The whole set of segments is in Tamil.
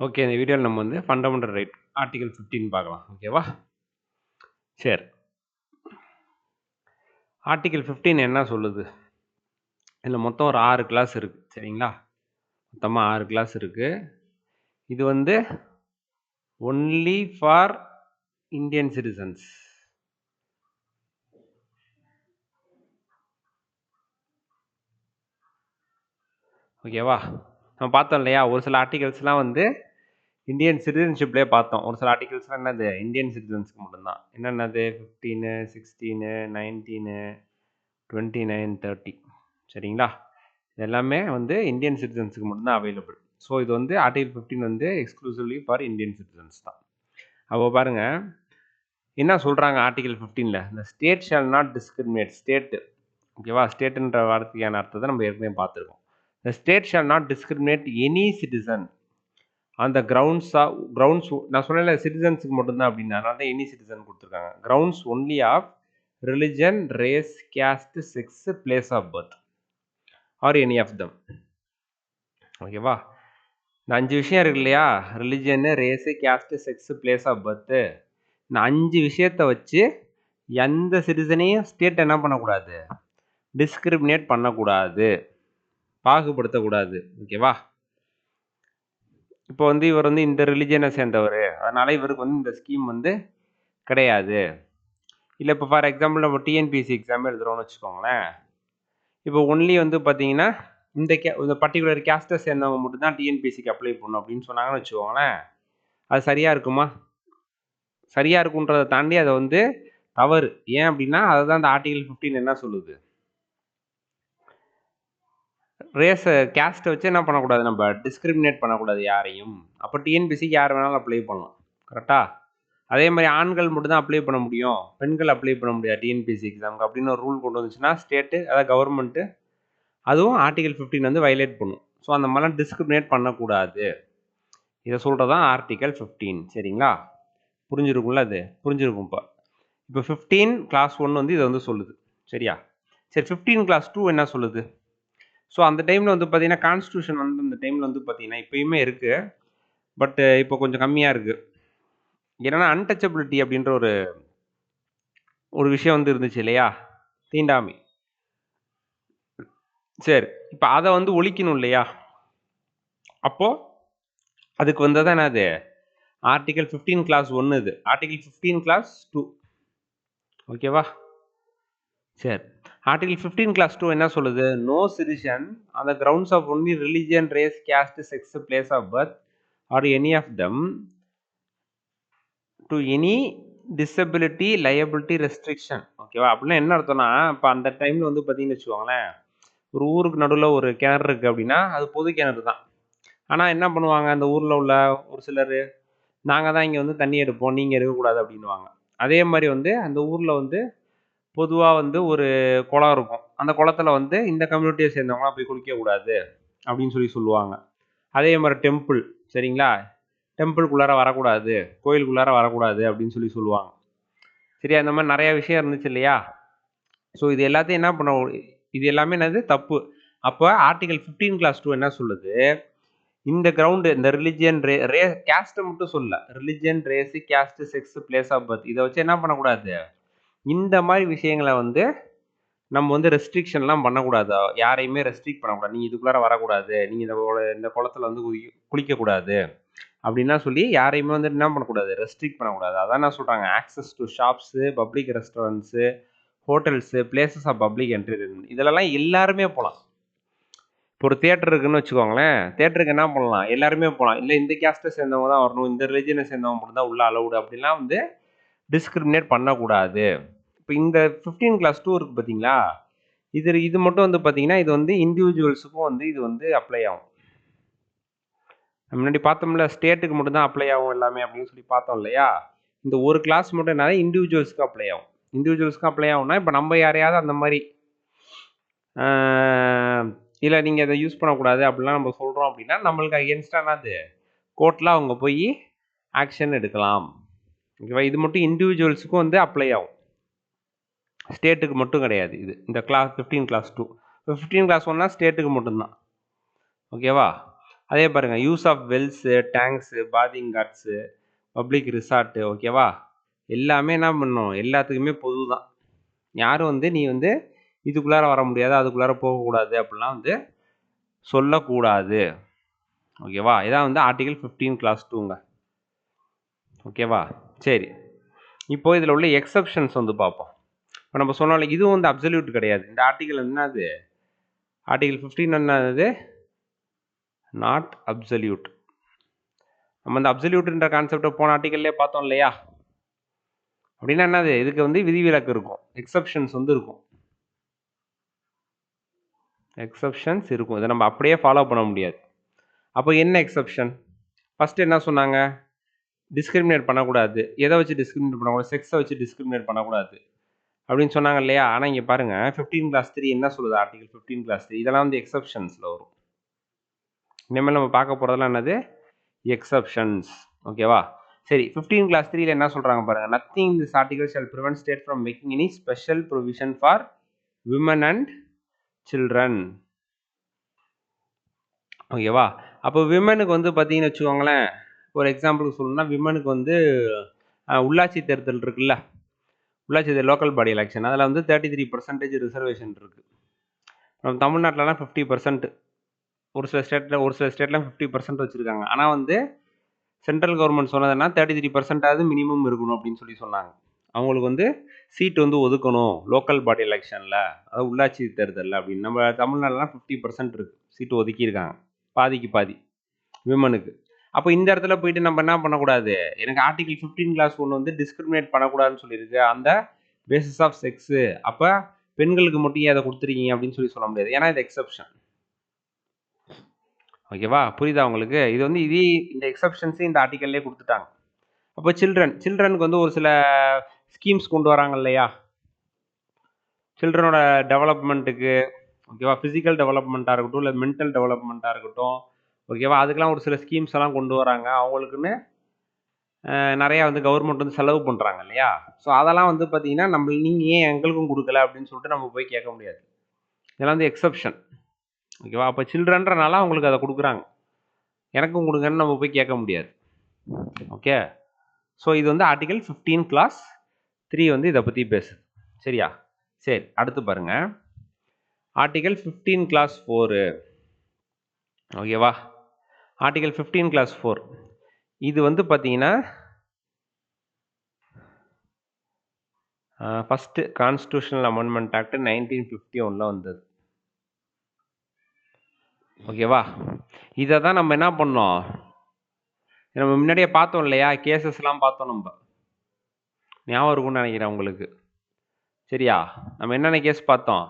ஓகே. இந்த வீடியோல நம்ம வந்து ஃபண்டமெண்டல் ரைட் ஆர்டிகிள் 15 பார்க்கலாம். ஓகேவா? சரி. ஆர்டிகிள் 15 என்ன சொல்லுது? இதுல மொத்தம் ஒரு 6 கிளாஸ் இருக்கு. சரிங்களா? மொத்தமா 6 கிளாஸ் இருக்கு. இது வந்து ஒன்லி ஃபார் இந்தியன் சிட்டிசன்ஸ். ஓகேவா? நம்ம பார்த்தோம் இல்லையா? ஒரு சில ஆர்டிகல்ஸ்லாம் வந்து இந்தியன் சிட்டிசன்ஷிப்லயே பார்த்தோம். ஒரு சில ஆர்டிகல்ஸ்லாம் என்னது? இந்தியன் சிட்டிசன்ஸ்க்கு மட்டும்தான். என்னென்னது? 15, 16, 19, 29, 30. சரிங்களா? இது எல்லாமே வந்து இந்தியன் சிட்டிசன்ஸ்க்கு மட்டும்தான் அவைலபிள். ஸோ இது வந்து ஆர்டிகல் 15 வந்து எக்ஸ்க்ளூசிவ்லி ஃபார் இந்தியன் சிட்டிசன்ஸ் தான். அப்போ பாருங்க என்ன சொல்றாங்க ஆர்டிகல் 15ல? இந்த state shawl not discriminate. State ஓகேவா? ஸ்டேட்ன்ற வார்த்தைக்கான அர்த்தத்தை நம்ம ஏற்கனவே பார்த்துருக்கோம். The state shall not discriminate any citizen on the grounds நான் சொன்னேன்ல சிட்டிசன்ஸுக்கு மட்டும்தான் அப்படின்னு, அதனால தான் எனி சிட்டிசன் கொடுத்துருக்காங்க. Grounds only of religion, race, caste, sex, place of birth or any of them. ஓகேவா? இந்த 5 விஷயம் இருக்கு இல்லையா? Religion, race, caste, sex, place of birth. இந்த 5 விஷயத்தை வச்சு எந்த சிட்டிசனையும் ஸ்டேட் என்ன பண்ணக்கூடாது? டிஸ்கிரிமினேட் பண்ணக்கூடாது, பாகுபடுத்தக்கூடாது. ஓகேவா? இப்போ வந்து இவர் வந்து இந்த ரிலிஜனை சேர்ந்தவர், அதனால இவருக்கு வந்து இந்த ஸ்கீம் வந்து கிடையாது. இல்லை இப்போ ஃபார் எக்ஸாம்பிள் நம்ம டிஎன்பிஎஸ்சி எக்ஸாம் எழுதுகிறோம்னு வச்சுக்கோங்களேன். இப்போ ஒன்லி வந்து பார்த்தீங்கன்னா இந்த பர்டிகுலர் கேஸ்ட்டை சேர்ந்தவங்க மட்டும்தான் டிஎன்பிஎஸ்சிக்கு அப்ளை பண்ணணும் அப்படின்னு சொன்னாங்கன்னு வச்சுக்கோங்களேன். அது சரியாக இருக்குமா? சரியாக இருக்குன்றதை தாண்டி அதை வந்து தவறு. ஏன் அப்படின்னா அதை தான் இந்த ஆர்டிகல் 15 என்ன சொல்லுது? ரேஸை கேஸ்ட்டை வச்சு என்ன பண்ணக்கூடாது? நம்ம டிஸ்கிரிமினேட் பண்ணக்கூடாது யாரையும். அப்போ டிஎன்பிஎஸ்சிக்கு யார் வேணாலும் அப்ளை பண்ணலாம். கரெக்டாக? அதே மாதிரி ஆண்கள் மட்டும் தான் அப்ளை பண்ண முடியும், பெண்கள் அப்ளை பண்ண முடியாது டிஎன்பிஎஸ்சி எக்ஸாமுக்கு அப்படின்னு ஒரு ரூல் கொண்டு வந்துச்சுன்னா ஸ்டேட்டு, அதாவது கவர்மெண்ட்டு, அதுவும் ஆர்டிகல் 15 வந்து வயலேட் பண்ணும். ஸோ அந்த மாதிரிலாம் டிஸ்கிரிமினேட் பண்ணக்கூடாது. இதை சொல்கிறதான் ஆர்டிகல் 15. சரிங்களா? புரிஞ்சிருக்கும்ல? அது புரிஞ்சிருக்கும். இப்போ 15 கிளாஸ் 1 வந்து இதை வந்து சொல்லுது. சரியா? சரி, 15 கிளாஸ் 2 என்ன சொல்லுது? ஸோ அந்த டைமில் வந்து பார்த்தீங்கன்னா கான்ஸ்டியூஷன் வந்து அந்த டைமில் வந்து பார்த்தீங்கன்னா இப்போயுமே இருக்குது, பட் இப்போ கொஞ்சம் கம்மியாக இருக்குது. என்னன்னா அன்டச்சபிலிட்டி அப்படின்ற ஒரு விஷயம் வந்து இருந்துச்சு இல்லையா? தீண்டாமை. சரி, இப்போ அதை வந்து ஒழிக்கணும் இல்லையா? அப்போ அதுக்கு வந்தது என்னது? Article 15 clause 1. இது ஆர்டிகல் 15 கிளாஸ் 2. ஓகேவா? சரி, ஆர்டிகல் 15 கிளாஸ் 2 என்ன சொல்லுது? No citizen on the grounds of only religion, race, caste, sex, place of birth or any of them to any disability, liability, restriction. ஓகேவா? அப்படின்னா என்ன அர்த்தம்னா, இப்போ அந்த டைமில் வந்து பார்த்தீங்கன்னு வச்சுக்கோங்களேன், ஒரு ஊருக்கு நடுவில் ஒரு கிணறு இருக்குது அப்படின்னா அது பொது கிணறு தான். ஆனால் என்ன பண்ணுவாங்க, அந்த ஊரில் உள்ள ஒரு சிலர், நாங்கள் தான் இங்கே வந்து தண்ணி எடுப்போம், நீங்கள் எடுக்கக்கூடாது அப்படின்வாங்க. அதே மாதிரி வந்து அந்த ஊரில் வந்து பொதுவாக வந்து ஒரு குளம் இருக்கும், அந்த குளத்துல வந்து இந்த கம்யூனிட்டியை சேர்ந்தவங்களாம் போய் குளிக்கக்கூடாது அப்படின்னு சொல்லுவாங்க. அதே மாதிரி டெம்பிள், சரிங்களா, டெம்பிள்குள்ளார வரக்கூடாது, கோயிலுக்குள்ளார வரக்கூடாது அப்படின்னு சொல்லுவாங்க. சரியா? இந்த மாதிரி நிறைய விஷயம் இருந்துச்சு இல்லையா? ஸோ இது எல்லாத்தையும் என்ன பண்ண, இது எல்லாமே என்னது? தப்பு. அப்போ ஆர்டிகல் 15 கிளாஸ் 2 என்ன சொல்லுது? இந்த கிரவுண்டு, இந்த ரிலிஜியன், கேஸ்ட்டை மட்டும் சொல்ல, religion, race, caste, sex, place of birth, இதை வச்சு என்ன பண்ணக்கூடாது? இந்த மாதிரி விஷயங்களை வந்து நம்ம வந்து ரெஸ்ட்ரிக்ஷன்லாம் பண்ணக்கூடாது. யாரையுமே ரெஸ்ட்ரிக்ட் பண்ணக்கூடாது. நீங்கள் இதுக்குள்ளார வரக்கூடாது, நீங்கள் இந்த குளத்துல வந்து குளிக்கக்கூடாது அப்படின்னா சொல்லி யாரையுமே வந்து என்ன பண்ணக்கூடாது? ரெஸ்ட்ரிக்ட் பண்ணக்கூடாது. அதான் என்ன சொல்கிறாங்க? Access to shops, public restaurants, hotels, places of public entertainment, இதெல்லாம் எல்லாருமே போகலாம். இப்போ ஒரு தியேட்டர் இருக்குன்னு வச்சுக்கோங்களேன், தியேட்டருக்கு என்ன பண்ணலாம்? எல்லாருமே போகலாம். இல்லை இந்த கேஸ்ட்டை சேர்ந்தவங்க தான் வரணும், இந்த ரிலிஜனை சேர்ந்தவங்க மட்டும் தான் உள்ள அலவுடு அப்படிலாம் வந்து டிஸ்கிரிமினேட் பண்ணக்கூடாது. இப்போ இந்த 15 கிளாஸ் 2 இருக்குது பார்த்தீங்களா? இது மட்டும் வந்து பார்த்தீங்கன்னா இது வந்து இண்டிவிஜுவல்ஸுக்கும் வந்து இது வந்து அப்ளை ஆகும். முன்னாடி பார்த்தோம்ல, ஸ்டேட்டுக்கு மட்டும் தான் அப்ளை ஆகும் எல்லாமே அப்படின்னு சொல்லி பார்த்தோம் இல்லையா? இந்த ஒரு கிளாஸ் மட்டும் என்ன, இண்டிவிஜுவல்ஸ்க்கு அப்ளை ஆகும். இண்டிவிஜுவல்ஸ்க்கு அப்ளை ஆகும்னா, இப்போ நம்ம யாரையாவது அந்த மாதிரி இல்லை நீங்கள் இதை யூஸ் பண்ணக்கூடாது அப்படிலாம் நம்ம சொல்கிறோம் அப்படின்னா நம்மளுக்கு அகேன்ஸ்டானது கோர்ட்டில் அவங்க போய் ஆக்ஷன் எடுக்கலாம். ஓகேவா? இது மட்டும் இண்டிவிஜுவல்ஸுக்கும் வந்து அப்ளை ஆகும், ஸ்டேட்டுக்கு மட்டும் கிடையாது. இது இந்த கிளாஸ் 15 கிளாஸ் 2. இப்போ 15 கிளாஸ் 1னா ஸ்டேட்டுக்கு மட்டும்தான். ஓகேவா? அதே பாருங்க, use of wells, tanks, bathing ghats, public resort, ஓகேவா? எல்லாமே என்ன பண்ணும், எல்லாத்துக்குமே பொது தான். யாரும் வந்து நீ வந்து இதுக்குள்ளார வர முடியாது, அதுக்குள்ளார போகக்கூடாது அப்படிலாம் வந்து சொல்லக்கூடாது. ஓகேவா? இதான் வந்து ஆர்டிகல் 15 கிளாஸ் 2ங்க. ஓகேவா? சரி, இப்போ இதில் உள்ள எக்ஸப்ஷன்ஸ் வந்து பார்ப்போம். இப்போ நம்ம சொன்னால இதுவும் வந்து அப்சல்யூட் கிடையாது. இந்த ஆர்டிகல் என்னது, ஆர்டிகல் 15 என்னது, நாட் அப்சல்யூட். நம்ம இந்த அப்சல்யூட்ன்ற கான்செப்டை போன ஆர்டிகல்லே பார்த்தோம் இல்லையா? அப்படின்னா என்னது, இதுக்கு வந்து விதிவிலக்கு இருக்கும், எக்ஸப்ஷன்ஸ் வந்து இருக்கும். எக்ஸப்ஷன்ஸ் இருக்கும், இதை நம்ம அப்படியே ஃபாலோ பண்ண முடியாது. அப்போ என்ன எக்ஸப்ஷன்? ஃபஸ்ட்டு என்ன சொன்னாங்க, டிஸ்கிரிமினேட் பண்ணக்கூடாது. எதை வச்சு டிஸ்கிரிமினேட் பண்ணக்கூடாது, செக்ஸை வச்சு டிஸ்கிரிமினேட் பண்ணக்கூடாது அப்படின்னு சொன்னாங்க இல்லையா? ஆனால் இங்கே பாருங்கள் 15 கிளாஸ் 3 என்ன சொல்லுது, ஆர்டிகல் 15 கிளாஸ் 3 இதெல்லாம் வந்து எக்ஸப்ஷன்ஸில் வரும். இனிமேல் நம்ம பார்க்க போகிறதெல்லாம் என்னது, எக்ஸப்ஷன்ஸ். ஓகேவா? சரி, 15 கிளாஸ் 3ல என்ன சொல்கிறாங்க பாருங்கள், nothing in this article shall prevent state from making any special provision for women and children. ஓகேவா? அப்போ விமனுக்கு வந்து பார்த்தீங்கன்னு வச்சுக்கோங்களேன், ஒரு எக்ஸாம்பிளுக்கு சொல்லணும்னா விமனுக்கு வந்து உள்ளாட்சி தேர்தல் இருக்குல்ல, உள்ளாட்சி தேர்தல் லோக்கல் பாடி எலெக்ஷன், அதில் வந்து 33% ரிசர்வேஷன் இருக்குது. நம்ம தமிழ்நாட்டிலலாம் 50%, ஒரு சில ஸ்டேட்லாம் 50% வச்சுருக்காங்க. ஆனால் வந்து சென்ட்ரல் கவர்மெண்ட் சொன்னதுன்னா 33% மினிமம் இருக்கணும் அப்படின்னு சொல்லி சொன்னாங்க. அவங்களுக்கு வந்து சீட் வந்து ஒதுக்கணும் லோக்கல் பாடி எலெக்ஷனில், அதாவது உள்ளாட்சி தேர்தலில் அப்படின்னு. நம்ம தமிழ்நாடுலாம் 50% இருக்குது, சீட்டு ஒதுக்கியிருக்காங்க, பாதிக்கு பாதி விமனுக்கு. அப்போ இந்த இடத்துல போயிட்டு நம்ம என்ன பண்ணக்கூடாது, எனக்கு ஆர்டிகல் 15 கிளாஸ் 1 வந்து டிஸ்கிரிமினேட் பண்ணக்கூடாதுன்னு சொல்லியிருக்கு, அந்த பேசிஸ் ஆஃப் செக்ஸு, அப்போ பெண்களுக்கு மட்டும் ஏன் அதை கொடுத்துருக்கீங்க அப்படின்னு சொல்லி சொல்ல முடியாது, ஏன்னா இது எக்ஸப்ஷன். ஓகேவா? புரியுதா உங்களுக்கு? இது வந்து இந்த எக்ஸப்ஷன்ஸு இந்த ஆர்டிக்கல்லே கொடுத்துட்டாங்க. அப்போ சில்ட்ரனுக்கு வந்து ஒரு சில ஸ்கீம்ஸ் கொண்டு வராங்க இல்லையா, சில்ட்ரனோட டெவலப்மெண்ட்டுக்கு. ஓகேவா? ஃபிசிக்கல் டெவலப்மெண்ட்டாக இருக்கட்டும், இல்லை மென்டல் டெவலப்மெண்ட்டாக இருக்கட்டும், ஓகேவா? அதுக்கெலாம் ஒரு சில ஸ்கீம்ஸ் எல்லாம் கொண்டு வராங்க. அவங்களுக்குன்னு நிறையா வந்து கவர்மெண்ட் வந்து செலவு பண்ணுறாங்க இல்லையா? ஸோ அதெல்லாம் வந்து பார்த்தீங்கன்னா நீங்கள் ஏன் எங்களுக்கும் கொடுக்கல அப்படின்னு சொல்லிட்டு நம்ம போய் கேட்க முடியாது. இதெல்லாம் வந்து எக்ஸப்ஷன். ஓகேவா? அப்போ சில்ட்ரன்றனால அவங்களுக்கு அதை கொடுக்குறாங்க, எனக்கும் கொடுங்கன்னு நம்ம போய் கேட்க முடியாது. ஓகே, ஸோ இது வந்து ஆர்டிகல் 15 கிளாஸ் 3 வந்து இதை பற்றி பேசுது. சரியா? சரி, அடுத்து பாருங்க, ஆர்டிகல் 15 கிளாஸ் 4. ஓகேவா? ஆர்டிகல் 15 கிளாஸ் 4 இது வந்து பார்த்தீங்கன்னா ஃபஸ்ட்டு கான்ஸ்டியூஷனல் அமெண்ட்மெண்ட் ஆக்ட் 1951 வந்தது. ஓகேவா? இதை தான் நம்ம என்ன பண்ணோம், நம்ம முன்னாடியே பார்த்தோம் இல்லையா, கேசஸ்லாம் பார்த்தோம், நம்ம ஞாபகம் இருக்கும்னு நினைக்கிறேன் உங்களுக்கு. சரியா? நம்ம என்னென்ன கேஸ் பார்த்தோம்,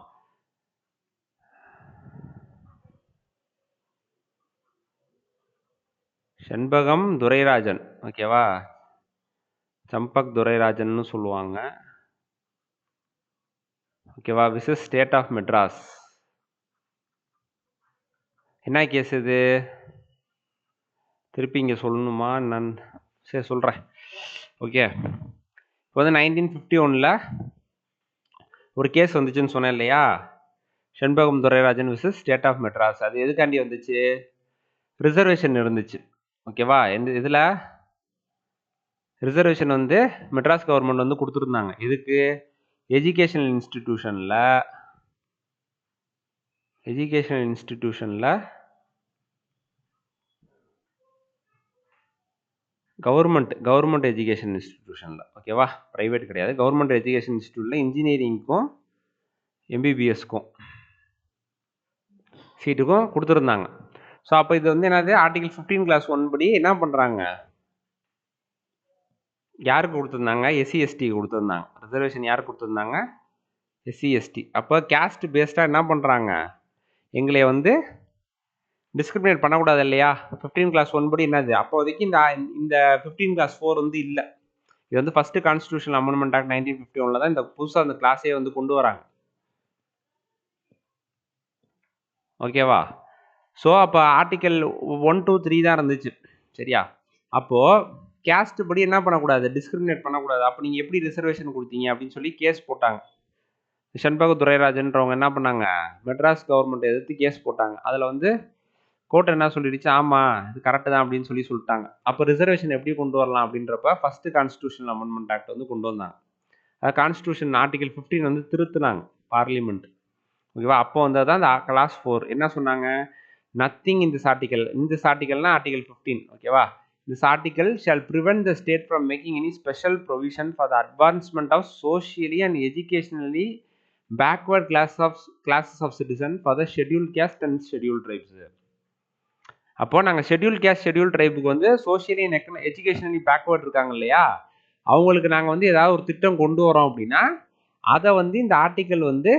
செண்பகம் துரைராஜன், ஓகேவா, சம்பக் துரைராஜன் சொல்லுவாங்க. ஓகேவா? Versus state of Madras. என்ன கேஸ் இது, திருப்பி இங்கே சொல்லணுமா நான், சரி சொல்கிறேன். ஓகே, இப்போ வந்து 1951 ஒரு கேஸ் வந்துச்சுன்னு சொன்னேன் இல்லையா, Shenbagam Dorairajan versus state of Madras. அது எதுக்காண்டி வந்துச்சு, ரிசர்வேஷன் இருந்துச்சு. ஓகேவா? எந்த இதில் ரிசர்வேஷன் வந்து மெட்ராஸ் கவர்மெண்ட் வந்து கொடுத்துருந்தாங்க, இதுக்கு எஜுகேஷனல் இன்ஸ்டிடியூஷனில் கவர்மெண்ட் எஜுகேஷன் இன்ஸ்டிடியூஷனில், ஓகேவா, ப்ரைவேட் கிடையாது, கவர்மெண்ட் எஜுகேஷன் இன்ஸ்டிடியூட்டில் இன்ஜினியரிங்க்கும் எம்பிபிஎஸ்க்கும் சீட்டுக்கும் கொடுத்துருந்தாங்க. ஸோ அப்போ இது வந்து என்னது, ஆர்டிகல் 15 கிளாஸ் 1 படி என்ன பண்ணுறாங்க, யாருக்கு கொடுத்துருந்தாங்க, எஸ்சி எஸ்டி கொடுத்துருந்தாங்க. ரிசர்வேஷன் யாருக்கு கொடுத்துருந்தாங்க, எஸ்சி எஸ்டி. அப்போ கேஸ்ட் பேஸ்டாக என்ன பண்ணுறாங்க, எங்களை வந்து டிஸ்கிரிமினேட் பண்ணக்கூடாது இல்லையா. 15 கிளாஸ் 1 படி என்னது, அப்போதைக்கு இந்த 15 கிளாஸ் 4 வந்து இல்லை. இது வந்து ஃபஸ்ட்டு கான்ஸ்டியூஷனல் அமெண்ட்மெண்ட் ஆக்ட் 1951 தான் இந்த புதுசாக அந்த கிளாஸே வந்து கொண்டு வராங்க. ஓகேவா? ஸோ அப்போ ஆர்டிக்கல் 1, 2, 3 தான் இருந்துச்சு. சரியா? அப்போது கேஸ்ட் படி என்ன பண்ணக்கூடாது, டிஸ்கிரிமினேட் பண்ணக்கூடாது. அப்போ நீங்கள் எப்படி ரிசர்வேஷன் கொடுத்தீங்க அப்படின்னு சொல்லி கேஸ் போட்டாங்க. செண்பக துரைராஜன்றவங்க என்ன பண்ணாங்க, மெட்ராஸ் கவர்மெண்ட் எதிர்த்து கேஸ் போட்டாங்க. அதில் வந்து கோர்ட் என்ன சொல்லிடுச்சு, ஆமா இது கரெக்ட் தான் அப்படின்னு சொல்லிட்டாங்க. அப்போ ரிசர்வேஷன் எப்படி கொண்டு வரலாம் அப்படின்றப்ப ஃபர்ஸ்ட் கான்ஸ்டியூஷனல் அமெண்ட்மெண்ட் ஆக்ட் வந்து கொண்டு வந்தாங்க. கான்ஸ்டியூஷன் ஆர்டிகல் 15 வந்து திருத்தினாங்க பார்லிமெண்ட். ஓகேவா? அப்போ வந்தது தான் இந்த கிளாஸ் 4. என்ன சொன்னாங்க, nothing in this article. In this ஆர்டிகல்னா ஆர்டிகல் 15. ஓகேவா? This article shall prevent the state from making any special provision for the advancement of socially and educationally backward classes of citizens for the scheduled caste and scheduled tribes. அப்போ நாங்கள் ஷெட்யூல் கேஸ்ட் ஷெட்யூல் ட்ரைபுக்கு வந்து சோஷியலி அண்ட் எஜுகேஷனலி பேக்வேர்ட் இருக்காங்க இல்லையா, அவங்களுக்கு நாங்கள் வந்து ஏதாவது ஒரு திட்டம் கொண்டு வரோம் அப்படின்னா அதை வந்து இந்த ஆர்டிக்கல் வந்து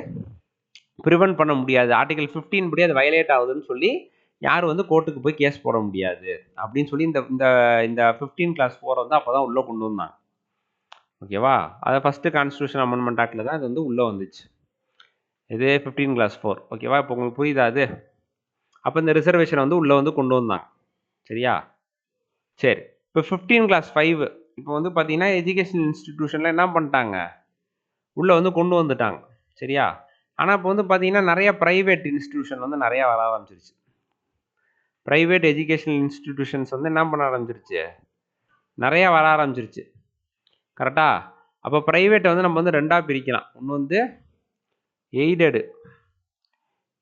ப்ரிவென்ட் பண்ண முடியாது. ஆர்டிகல் 15 படி அது வயலேட் ஆகுதுன்னு சொல்லி யார் வந்து கோர்ட்டுக்கு போய் கேஸ் போட முடியாது அப்படின்னு சொல்லி இந்த இந்த இந்த 15 clause 4 வந்து அப்போ தான் உள்ளே கொண்டு வந்தாங்க. ஓகேவா? அதை ஃபஸ்ட்டு கான்ஸ்டியூஷன் அமெண்ட்மெண்ட் ஆக்டில் தான் இது வந்து உள்ளே வந்துச்சு. இது 15 clause 4. ஓகேவா? இப்போ உங்களுக்கு புரியுதா அது? அப்போ இந்த ரிசர்வேஷனை வந்து உள்ளே வந்து கொண்டு வந்தாங்க. சரியா? சரி, இப்போ 15 clause 5 இப்போ வந்து பார்த்தீங்கன்னா எஜுகேஷன் இன்ஸ்டிடியூஷனில் என்ன பண்ணிட்டாங்க, உள்ளே வந்து கொண்டு வந்துட்டாங்க. சரியா? ஆனால் இப்போ வந்து பார்த்தீங்கன்னா நிறைய ப்ரைவேட் இன்ஸ்டிடியூஷன் வந்து நிறையா வர ஆரம்பிச்சிருச்சு. ப்ரைவேட் எஜுகேஷனல் இன்ஸ்டிடியூஷன்ஸ் வந்து என்ன பண்ண ஆரம்பிச்சிருச்சு, நிறையா வர ஆரம்பிச்சிருச்சு. கரெக்டா? அப்போ ப்ரைவேட்டை வந்து நம்ம வந்து ரெண்டாக பிரிக்கலாம். ஒன்று வந்து எய்டடு,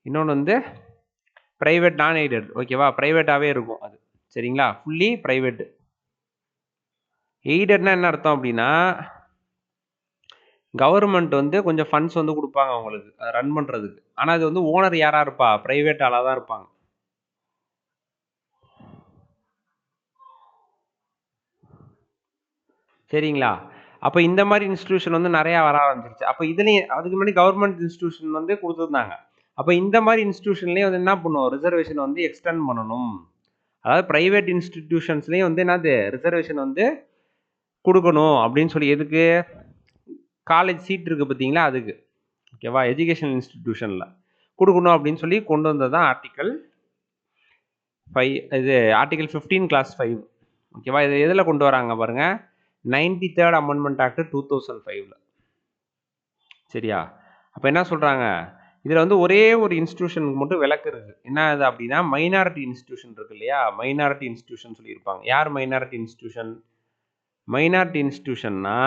இன்னொன்று வந்து ப்ரைவேட் நான் எய்டட். ஓகேவா? ப்ரைவேட்டாகவே இருக்கும் அது. சரிங்களா? Fully private. எய்டட்னா என்ன அர்த்தம் அப்படின்னா, கவர்மெண்ட் வந்து கொஞ்சம் ஃபண்ட்ஸ் வந்து கொடுப்பாங்க அவங்களுக்கு அதை ரன் பண்ணுறதுக்கு. ஆனால் அது வந்து ஓனர் யாராக இருப்பா, ப்ரைவேட் ஆளாக தான் இருப்பாங்க. சரிங்களா? அப்போ இந்த மாதிரி இன்ஸ்டிடியூஷன் வந்து நிறையா வர ஆரம்பிச்சிருச்சு. அப்போ இதுலேயும் அதுக்கு முன்னாடி கவர்மெண்ட் இன்ஸ்டிடியூஷன் வந்து கொடுத்துருந்தாங்க. அப்போ இந்த மாதிரி இன்ஸ்டிடியூஷன்லேயும் வந்து என்ன பண்ணுவோம், ரிசர்வேஷன் வந்து எக்ஸ்டெண்ட் பண்ணணும். அதாவது ப்ரைவேட் இன்ஸ்டிடியூஷன்ஸ்லேயும் வந்து என்னது ரிசர்வேஷன் வந்து கொடுக்கணும் அப்படின்னு சொல்லி. எதுக்கு? காலேஜ் சீட் இருக்குது பார்த்தீங்களா, அதுக்கு. ஓகேவா? எஜுகேஷனல் இன்ஸ்டிடியூஷனில் கொடுக்கணும் அப்படின்னு சொல்லி கொண்டு வந்தது தான் ஆர்டிக்கல் 5. இது ஆர்டிகல் 15 clause 5. ஓகேவா? இது எதில் கொண்டு வராங்க பாருங்கள், 93rd அமெண்ட்மெண்ட் ஆக்ட் 2005. சரியா? அப்போ என்ன சொல்கிறாங்க, இதில் வந்து ஒரே ஒரு இன்ஸ்டிடியூஷனுக்கு மட்டும் விலக்கு இருக்குது. என்ன அது அப்படின்னா, மைனாரிட்டி இன்ஸ்டிடியூஷன் இருக்கு இல்லையா, மைனாரிட்டி இன்ஸ்டிடியூஷன் சொல்லியிருப்பாங்க. யார் மைனாரிட்டி இன்ஸ்டிடியூஷன்? மைனாரிட்டி இன்ஸ்டிடியூஷன்னா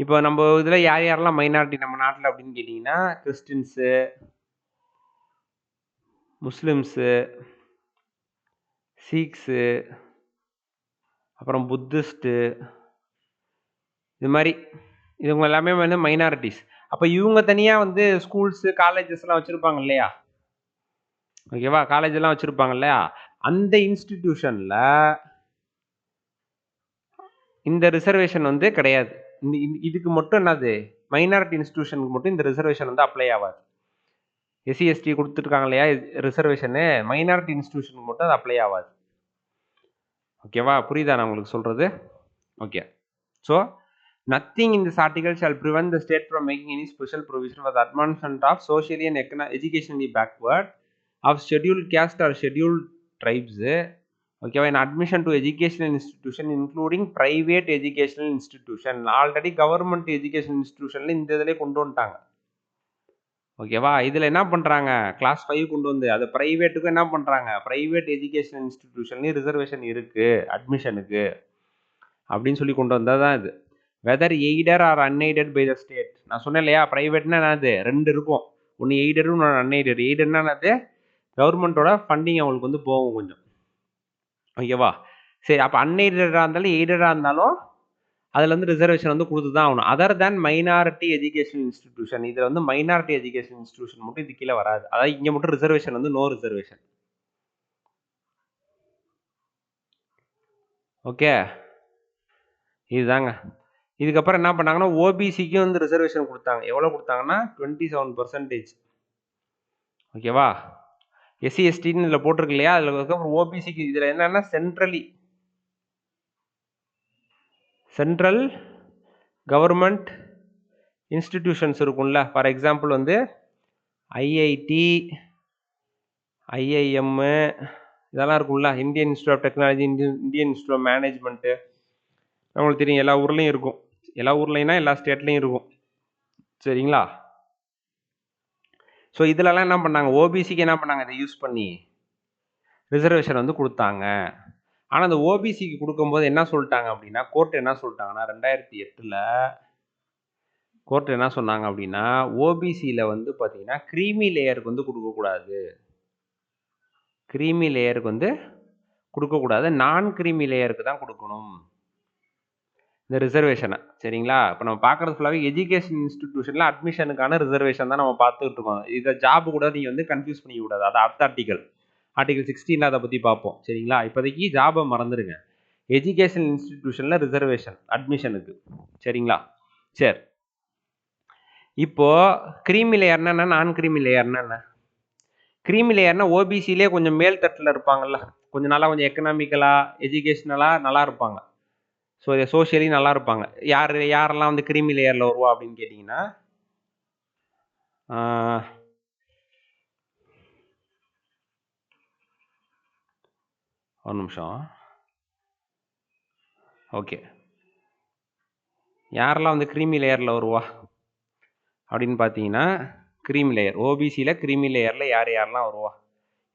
இப்போ நம்ம இதில் யார் யாரெல்லாம் மைனாரிட்டி நம்ம நாட்டில் அப்படின்னு கேட்டிங்கன்னா, கிறிஸ்டின்ஸு, முஸ்லிம்ஸு, சீக்ஸு, அப்புறம் புத்திஸ்ட்டு, இது மாதிரி இவங்க எல்லாமே வந்து மைனாரிட்டிஸ். அப்போ இவங்க தனியாக வந்து ஸ்கூல்ஸு காலேஜஸ்லாம் வச்சுருப்பாங்க இல்லையா, ஓகேவா? காலேஜெல்லாம் வச்சுருப்பாங்க இல்லையா, அந்த இன்ஸ்டிடியூஷனில் இந்த ரிசர்வேஷன் வந்து கிடையாது. இதுக்கு மட்டும் என்னது, மைனாரிட்டி இன்ஸ்டிடியூஷனுக்கு மட்டும் இந்த ரிசர்வேஷன் வந்து அப்ளை ஆகாது. எஸ்சி எஸ்டி கொடுத்துருக்காங்க இல்லையா ரிசர்வேஷனு, மைனாரிட்டி இன்ஸ்டிடியூஷனுக்கு மட்டும் அது அப்ளை ஆகாது. ஓகேவா? புரியுதா நான் உங்களுக்கு சொல்கிறது? Okay. So nothing in this article shall prevent the state from making any special provision for the advancement of socially and educationally backward of scheduled caste or scheduled tribes. Okay, in admission to educational institution including private educational institution. Already government education institutionல இந்த இதிலே கொண்டு வந்துட்டாங்க. ஓகேவா? இதில் என்ன பண்ணுறாங்க, கிளாஸ் 5 கொண்டு வந்து அது ப்ரைவேட்டுக்கும் என்ன பண்ணுறாங்க, ப்ரைவேட் எஜுகேஷன் இன்ஸ்டிடியூஷன்லேயும் ரிசர்வேஷன் இருக்குது அட்மிஷனுக்கு அப்படின்னு சொல்லி கொண்டு வந்தால் தான் இது. Whether aided or unaided by the state. நான் சொன்னேன் இல்லையா, ப்ரைவேட்னா என்னது, ரெண்டு இருக்கும். ஒன்று எய்டரும் இன்னொன்று அன்எய்டட். எய்டட்னா என்னது, கவர்மெண்ட்டோட ஃபண்டிங் அவங்களுக்கு வந்து போகும் கொஞ்சம். ஓகேவா? சரி, அப்போ அன்எய்டடாக இருந்தாலும் எய்டடாக இருந்தாலும் அதில் வந்து ரிசர்வேஷன் வந்து கொடுத்து தான் ஆகணும். Other than minority education institution. இதில் வந்து மைனாரிட்டி எஜுகேஷன் இன்ஸ்டிடியூஷன் மட்டும் இது கீழே வராது. அதாவது இங்கே மட்டும் ரிசர்வேஷன் வந்து நோ ரிசர்வேஷன். ஓகே, இதுதாங்க. இதுக்கப்புறம் என்ன பண்ணாங்கன்னா, ஓபிசிக்கும் வந்து ரிசர்வேஷன் கொடுத்தாங்க. எவ்வளோ கொடுத்தாங்கன்னா 27%. ஓகேவா? எஸ்சி எஸ்டின்னு இதில் போட்டிருக்கு இல்லையா, அதில் அதுக்கப்புறம் ஓபிசிக்கு இதில் என்னன்னா சென்ட்ரல் கவர்மெண்ட் இன்ஸ்டிடியூஷன்ஸ் இருக்கும்ல. ஃபார் எக்ஸாம்பிள் வந்து ஐஐடி, ஐஐஎம்மு இதெல்லாம் இருக்கும்ல, Indian Institute of Technology, Indian Institute of Management, நம்மளுக்கு தெரியும் எல்லா ஊர்லேயும் இருக்கும். எல்லா ஊர்லேயும்னா எல்லா ஸ்டேட்லேயும் இருக்கும். சரிங்களா? ஸோ இதுலலாம் என்ன பண்ணாங்க, ஓபிசிக்கு என்ன பண்ணாங்க, இதை யூஸ் பண்ணி ரிசர்வேஷன் வந்து கொடுத்தாங்க. ஆனால் அந்த ஓபிசிக்கு கொடுக்கும்போது என்ன சொல்லிட்டாங்க அப்படின்னா, கோர்ட் என்ன சொல்லிட்டாங்கன்னா 2008ல் கோர்ட் என்ன சொன்னாங்க அப்படின்னா, ஓபிசியில் வந்து பார்த்தீங்கன்னா க்ரீமி லேயருக்கு வந்து கொடுக்கக்கூடாது. க்ரீமி லேயருக்கு வந்து கொடுக்கக்கூடாது, நான் க்ரீமி லேயருக்கு தான் கொடுக்கணும் இந்த ரிசர்வேஷனை. சரிங்களா? இப்போ நம்ம பார்க்குறது ஃபுல்லாகவே எஜுகேஷன் இன்ஸ்டிடியூஷனில் அட்மிஷனுக்கான ரிசர்வேஷன் தான் நம்ம பார்த்துக்கிட்டு இருக்கோம். இதை ஜாப் கூட நீங்கள் வந்து கன்ஃபியூஸ் பண்ணிக்கூடாது. அது அடுத்த ஆர்டிகல் 16 அதை பற்றி பார்ப்போம். சரிங்களா? இப்போதைக்கு ஜாபை மறந்துடுங்க. எஜுகேஷன் இன்ஸ்டிடியூஷனில் ரிசர்வேஷன் அட்மிஷனுக்கு. சரிங்களா? சரி, இப்போது க்ரீமி லேயர்னா என்ன, நான் க்ரீமி லேயர்னா என்ன? க்ரீமி லேயர்னா ஓபிசிலே கொஞ்சம் மேல் தட்டில் இருப்பாங்கல்ல, கொஞ்சம் நல்லா கொஞ்சம் எக்கனாமிக்கலாக எஜுகேஷ்னலாக நல்லா இருப்பாங்க. ஸோ சோஷியலி நல்லா இருப்பாங்க. யாரெல்லாம் வந்து க்ரீமி லேயரில் வருவா அப்படின்னு கேட்டிங்கன்னா, ஒரு நிமிஷம். ஓகே, யாரெல்லாம் வந்து க்ரீமி லேயரில் வருவா அப்படின்னு பார்த்தீங்கன்னா, க்ரீமி லேயர் ஓபிசியில் க்ரீமி லேயரில் யாரெல்லாம் வருவா,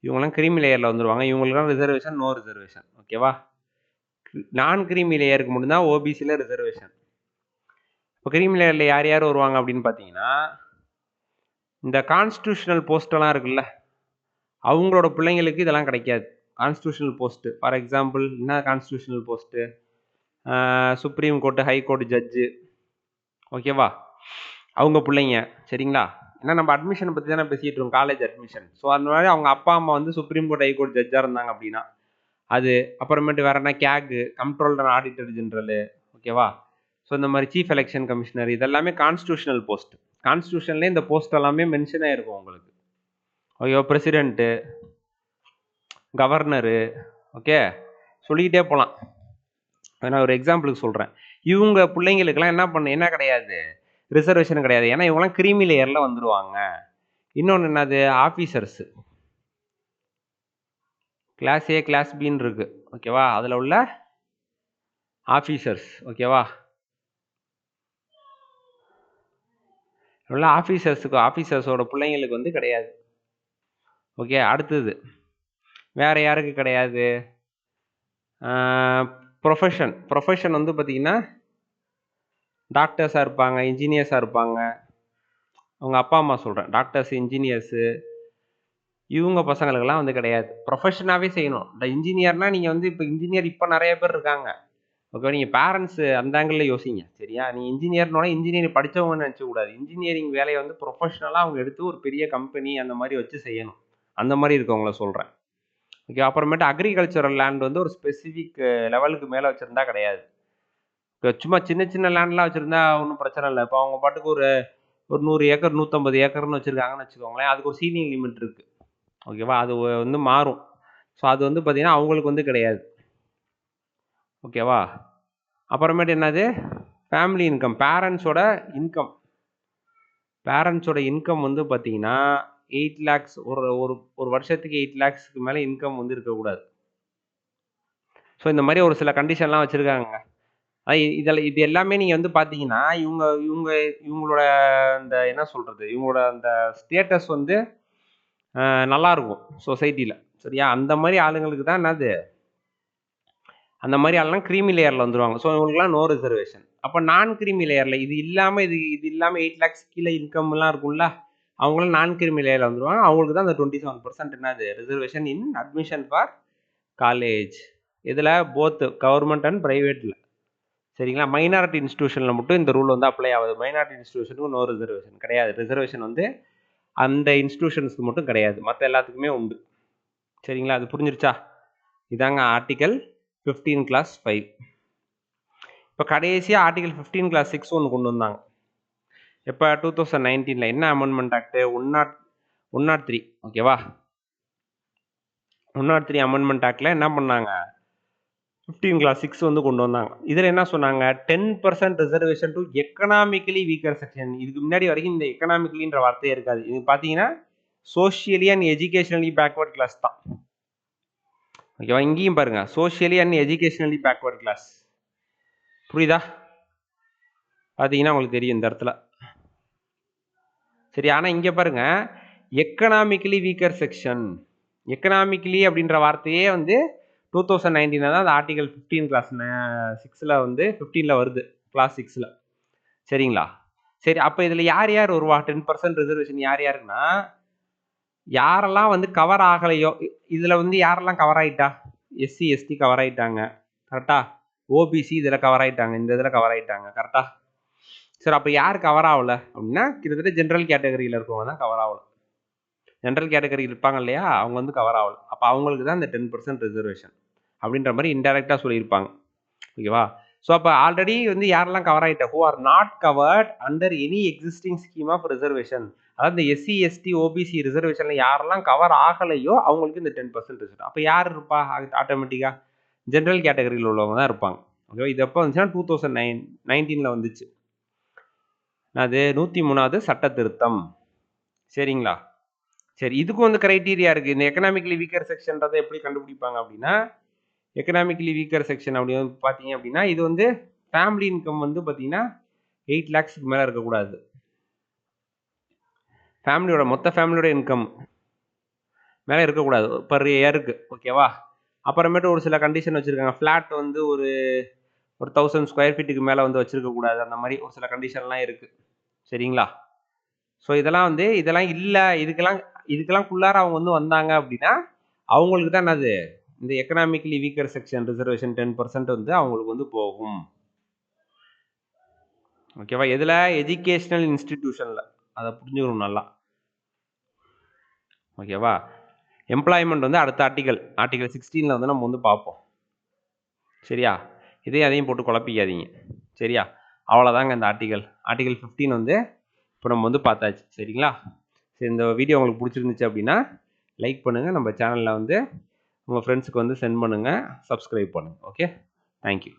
இவங்கெல்லாம் க்ரீமி லேயரில் வந்துடுவாங்க. இவங்களுக்குலாம் ரிசர்வேஷன், நோ ரிசர்வேஷன். ஓகேவா? நான் க்ரீமி லேயருக்கு மட்டும்தான் ஓபிசியில் ரிசர்வேஷன். இப்போ க்ரீமி லேயரில் யார் யார் வருவாங்க அப்படின்னு பார்த்தீங்கன்னா, இந்த கான்ஸ்டியூஷனல் போஸ்டெல்லாம் இருக்குல்ல, அவங்களோட பிள்ளைங்களுக்கு இதெல்லாம் கிடைக்காது. கான்ஸ்டியூஷனல் போஸ்ட்டு, ஃபார் எக்ஸாம்பிள் என்ன constitutional post, supreme court, high court judge. ஓகேவா? அவங்க பிள்ளைங்க. சரிங்களா? ஏன்னா நம்ம அட்மிஷனை பற்றி தானே பேசிகிட்டு இருக்கோம், காலேஜ் அட்மிஷன். ஸோ அந்த மாதிரி அவங்க அப்பா அம்மா வந்து சுப்ரீம் கோர்ட், ஹை கோர்ட் ஜட்ஜாக இருந்தாங்க அப்படின்னா அது. அப்புறமேட்டு வேறு என்ன, கேகு, கம்ப்ட்ரோலர் அண்ட் ஆடிட்டர் ஜென்ரலு. ஓகேவா? ஸோ இந்த மாதிரி சீஃப் எலெக்ஷன் கமிஷனர், இதெல்லாமே கான்ஸ்டியூஷனல் போஸ்ட். கான்ஸ்டியூஷன்லேயே இந்த போஸ்ட் எல்லாமே மென்ஷன் ஆகிருக்கும் உங்களுக்கு. ஓகேவா? பிரசிடென்ட்டு, கவர்னரு, ஓகே, சொல்லிக்கிட்டே போகலாம். நான் ஒரு எக்ஸாம்பிளுக்கு சொல்கிறேன். இவங்க பிள்ளைங்களுக்கெல்லாம் என்ன கிடையாது, ரிசர்வேஷன் கிடையாது. ஏன்னா இவங்கெல்லாம் க்ரீமி லேயரில் வந்துடுவாங்க. இன்னொன்று என்னது, ஆஃபீஸர்ஸு கிளாஸ் ஏ கிளாஸ் பின்னு இருக்கு. ஓகேவா? அதில் உள்ள ஆஃபீஸர்ஸ். ஓகேவா? உள்ள ஆஃபீஸர்ஸோட பிள்ளைங்களுக்கு வந்து கிடையாது. ஓகே, அடுத்தது வேறு யாருக்கு கிடையாது, ப்ரொஃபஷன் வந்து பார்த்திங்கன்னா டாக்டர்ஸாக இருப்பாங்க, இன்ஜினியர்ஸாக இருப்பாங்க. அவங்க அப்பா அம்மா சொல்கிறேன், டாக்டர்ஸ், இன்ஜினியர்ஸு, இவங்க பசங்களுக்கெல்லாம் வந்து கிடையாது. ப்ரொஃபஷனாகவே செய்யணும். இந்த இன்ஜினியர்னால் நீங்கள் வந்து இப்போ இன்ஜினியர் இப்போ நிறைய பேர் இருக்காங்க. ஓகே, நீங்கள் பேரண்ட்ஸு அந்த ஆங்கிளில் யோசிங்க. சரியா? நீங்கள் இன்ஜினியர்னோட இன்ஜினியரிங் படித்தவங்கன்னு நினச்சக்கூடாது. இன்ஜினியரிங் வேலையை வந்து ப்ரொஃபஷனலாக அவங்க எடுத்து ஒரு பெரிய கம்பெனி அந்த மாதிரி வச்சு செய்யணும். அந்த மாதிரி இருக்கவங்கள சொல்கிறேன். ஓகே, அப்புறமேட்டு அக்ரிகல்ச்சரல் லேண்ட் வந்து ஒரு ஸ்பெசிஃபிக் லெவலுக்கு மேலே வச்சுருந்தா கிடையாது. சும்மா சின்ன சின்ன லேண்ட்லாம் வச்சுருந்தா ஒன்றும் பிரச்சனை இல்லை. இப்போ அவங்க பாட்டுக்கு ஒரு 100 ஏக்கர் 150 ஏக்கர்னு வச்சுருக்காங்கன்னு வச்சுக்கோங்களேன், அதுக்கு ஒரு சீலிங் லிமிட் இருக்குது. ஓகேவா? அது வந்து மாறும். ஸோ அது வந்து பார்த்திங்கன்னா அவங்களுக்கு வந்து கிடையாது. ஓகேவா? அப்புறமேட்டு என்னது, ஃபேமிலி இன்கம், பேரண்ட்ஸோட இன்கம் வந்து பார்த்திங்கன்னா 8 lakhs, ஒரு வருஷத்துக்கு 8 lakhsக்கு மேலே இன்கம் வந்து இருக்கக்கூடாது. ஸோ இந்த மாதிரி ஒரு சில கண்டிஷன்லாம் வச்சுருக்காங்க. இது எல்லாமே நீங்கள் வந்து பார்த்தீங்கன்னா இவங்களோட இந்த என்ன சொல்கிறது, இவங்களோட அந்த ஸ்டேட்டஸ் வந்து நல்லாயிருக்கும் சொசைட்டியில். சரியா? அந்த மாதிரி ஆளுங்களுக்கு தான் என்னது, அந்த மாதிரி ஆளுலாம் க்ரீமி லேயரில் வந்துடுவாங்க. ஸோ இவங்களுக்குலாம் நோ ரிசர்வேஷன். அப்போ நான் க்ரீமி லேயரில் இது இல்லாமல் 8 lakhs கீழே இன்கம்லாம் இருக்கும்ல, அவங்களும் நான் க்ரீமி லேயரில் வந்துடுவாங்க. அவங்களுக்கு தான் அந்த 27% என்னது reservation in admission for college. இதில் போத் கவர்மெண்ட் அண்ட் ப்ரைவேட்டில். சரிங்களா? மைனாரிட்டி இன்ஸ்டியூஷனில் மட்டும் இந்த ரூல் வந்து அப்ளை ஆகுது. மைனாரிட்டி இன்ஸ்டியூஷனுக்கு நோ ரிசர்வேஷன் கிடையாது. ரிசர்வேஷன் வந்து அந்த இன்ஸ்டியூஷன்ஸ்க்கு மட்டும் கிடையாது, மற்ற எல்லாத்துக்குமே உண்டு. சரிங்களா? அது புரிஞ்சிருச்சா? இதாங்க ஆர்டிகல் 15 class 5. இப்போ கடைசியாக ஆர்டிகல் 15 class 6 ஒன்று கொண்டு வந்தாங்க. எப்போ? 2019. என்ன அமெண்ட்மெண்ட் ஆக்ட்? 103. ஓகேவா? 103 அமெண்ட்மெண்ட் ஆக்டில் என்ன பண்ணாங்க, 15 class 6 வந்து கொண்டு வந்தாங்க. இதில் என்ன சொன்னாங்க, 10% reservation to economically weaker section. இதுக்கு முன்னாடி வரைக்கும் இந்த எக்கனாமிக்கலின்ற வார்த்தையே இருக்காது. இது பார்த்தீங்கன்னா socially and educationally backward class தான். ஓகேவா? இங்கேயும் பாருங்க, socially and educationally backward class. புரியுதா? பார்த்தீங்கன்னா உங்களுக்கு தெரியும் இந்த இடத்துல. சரி, ஆனால் இங்கே பாருங்க, எக்கனாமிக்கலி வீக்கர் செக்ஷன். எக்கனாமிக்கலி அப்படின்ற வார்த்தையே வந்து 2019 தான் அந்த ஆர்டிகல் 15 கிளாஸ் 6ல் வந்து 15ல் வருது, கிளாஸ் 6ல். சரிங்களா? சரி, அப்போ இதில் யார் யார் வருவா? 10% ரிசர்வேஷன் யார் யாருன்னா, யாரெல்லாம் வந்து கவர் ஆகலையோ, இதில் வந்து யாரெல்லாம் கவர் ஆகிட்டா? எஸ்சி எஸ்டி கவர் ஆகிட்டாங்க, கரெக்டா? ஓபிசி இதில் கவர் ஆகிட்டாங்க, இந்த இதில் கவர் ஆகிட்டாங்க, கரெக்டா? சரி, அப்போ யார் கவர் ஆகலை அப்படின்னா, கிட்டத்தட்ட ஜென்ரல் கேட்டகரியில் இருக்கவங்க தான் கவர் ஆகலை. ஜென்ரல் கேட்டகரி இருப்பாங்க இல்லையா, அவங்க வந்து கவர் ஆகலை. அப்போ அவங்களுக்கு தான் இந்த 10% ரிசர்வேஷன் அப்படின்ற மாதிரி இன்டெரக்டாக சொல்லியிருப்பாங்க. ஓகேவா? ஸோ அப்போ ஆல்ரெடி வந்து யாரெல்லாம் கவர் ஆகிட்டா, who are not covered under any existing scheme of reservation, அதாவது இந்த எஸ்சி எஸ்டி ஓபிசி ரிசர்வேஷனில் யாரெல்லாம் கவர் ஆகலையோ அவங்களுக்கு இந்த 10% ரிசர்வேஷன். அப்போ யார் இருப்பா? ஆட்டோமேட்டிக்காக ஜென்ரல் கேட்டகரியில் உள்ளவங்க தான் இருப்பாங்க. ஓகேவா? இது எப்போ வந்துச்சுன்னா 2019 வந்துச்சு. அது 103வது சட்ட திருத்தம். சரிங்களா? சரி, இதுக்கும் வந்து கிரைட்டீரியா இருக்குது. இந்த எக்கனாமிக்கலி வீக்கர் செக்ஷன்றதை எப்படி கண்டுபிடிப்பாங்க அப்படின்னா, எக்கனாமிக்கலி வீக்கர் செக்ஷன் அப்படி வந்து பார்த்தீங்க அப்படின்னா, இது வந்து ஃபேமிலி இன்கம் வந்து பார்த்தீங்கன்னா 8 lakhsக்கு மேலே இருக்கக்கூடாது. மொத்த ஃபேமிலியோட இன்கம் மேலே இருக்கக்கூடாது பர் இயருக்கு. ஓகேவா? அப்புறமேட்டு ஒரு சில கண்டிஷன் வச்சுருக்காங்க. ஃப்ளாட் வந்து ஒரு 1000 ஸ்கொயர் ஃபீட்டுக்கு மேலே வந்து வச்சுருக்கக்கூடாது. அந்த மாதிரி ஒரு சில கண்டிஷன்லாம் இருக்குது. சரிங்களா? ஸோ இதெல்லாம் வந்து இதெல்லாம் இல்லை, இதுக்கெல்லாம்குள்ளார அவங்க வந்து வந்தாங்க அப்படின்னா அவங்களுக்கு தான் என்னது, இந்த எக்கனாமிக்கலி வீக்கர் செக்ஷன் ரிசர்வேஷன் 10% வந்து அவங்களுக்கு வந்து போகும். ஓகேவா? எதில்? எஜுகேஷ்னல் இன்ஸ்டிடியூஷனில். அதை புரிஞ்சுக்கணும் நல்லா. ஓகேவா? எம்ப்ளாய்மெண்ட் வந்து அடுத்த ஆர்டிகல் 16ல் வந்து நம்ம வந்து பார்ப்போம். சரியா? அதையும் போட்டு குழப்பிக்காதீங்க. சரியா? அவ்வளோதாங்க இந்த ஆர்டிகல் 15 வந்து இப்போ நம்ம வந்து பார்த்தாச்சு. சரிங்களா? சரி, இந்த வீடியோ உங்களுக்கு பிடிச்சிருந்துச்சு அப்படின்னா லைக் பண்ணுங்கள், நம்ம சேனலில் வந்து உங்கள் ஃப்ரெண்ட்ஸுக்கு வந்து சென்ட் பண்ணுங்கள், சப்ஸ்கிரைப் பண்ணுங்கள். Okay, thank you.